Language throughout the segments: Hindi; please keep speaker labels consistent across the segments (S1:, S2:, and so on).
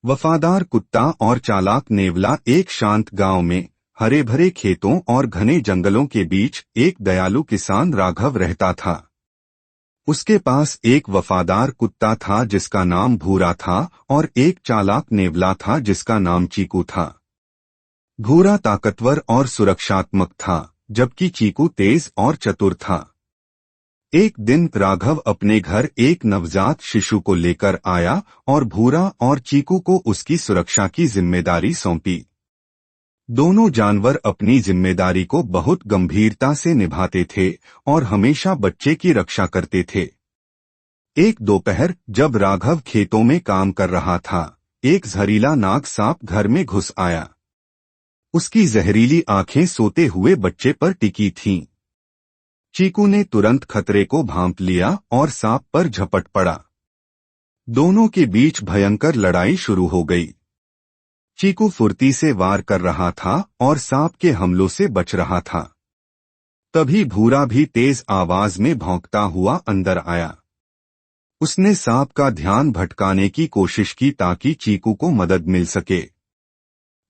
S1: वफादार कुत्ता और चालाक नेवला। एक शांत गांव में हरे भरे खेतों और घने जंगलों के बीच एक दयालु किसान राघव रहता था। उसके पास एक वफादार कुत्ता था जिसका नाम भूरा था और एक चालाक नेवला था जिसका नाम चीकू था। भूरा ताकतवर और सुरक्षात्मक था, जबकि चीकू तेज और चतुर था। एक दिन राघव अपने घर एक नवजात शिशु को लेकर आया और भूरा और चीकू को उसकी सुरक्षा की जिम्मेदारी सौंपी। दोनों जानवर अपनी जिम्मेदारी को बहुत गंभीरता से निभाते थे और हमेशा बच्चे की रक्षा करते थे। एक दोपहर जब राघव खेतों में काम कर रहा था, एक जहरीला नाग सांप घर में घुस आया। उसकी जहरीली आंखें सोते हुए बच्चे पर टिकी थीं। चीकू ने तुरंत खतरे को भांप लिया और सांप पर झपट पड़ा। दोनों के बीच भयंकर लड़ाई शुरू हो गई। चीकू फुर्ती से वार कर रहा था और सांप के हमलों से बच रहा था। तभी भूरा भी तेज आवाज में भौंकता हुआ अंदर आया। उसने सांप का ध्यान भटकाने की कोशिश की ताकि चीकू को मदद मिल सके।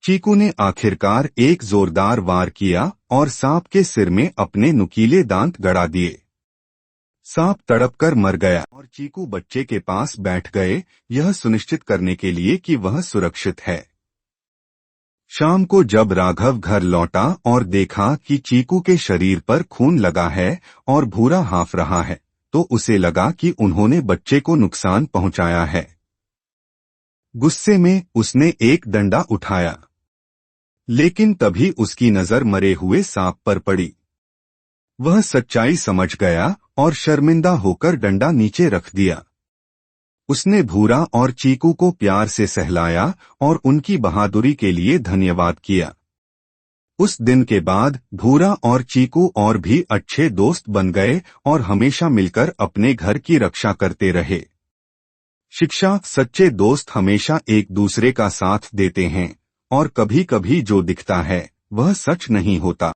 S1: चीकू ने आखिरकार एक जोरदार वार किया और सांप के सिर में अपने नुकीले दांत गड़ा दिए। सांप तड़पकर मर गया और चीकू बच्चे के पास बैठ गए, यह सुनिश्चित करने के लिए कि वह सुरक्षित है। शाम को जब राघव घर लौटा और देखा कि चीकू के शरीर पर खून लगा है और भूरा हाँफ रहा है, तो उसे लगा कि उन्होंने बच्चे को नुकसान पहुंचाया है। गुस्से में उसने एक डंडा उठाया, लेकिन तभी उसकी नजर मरे हुए सांप पर पड़ी। वह सच्चाई समझ गया और शर्मिंदा होकर डंडा नीचे रख दिया। उसने भूरा और चीकू को प्यार से सहलाया और उनकी बहादुरी के लिए धन्यवाद किया। उस दिन के बाद भूरा और चीकू और भी अच्छे दोस्त बन गए और हमेशा मिलकर अपने घर की रक्षा करते रहे। शिक्षा: सच्चे दोस्त हमेशा एक दूसरे का साथ देते हैं और कभी-कभी जो दिखता है वह सच नहीं होता।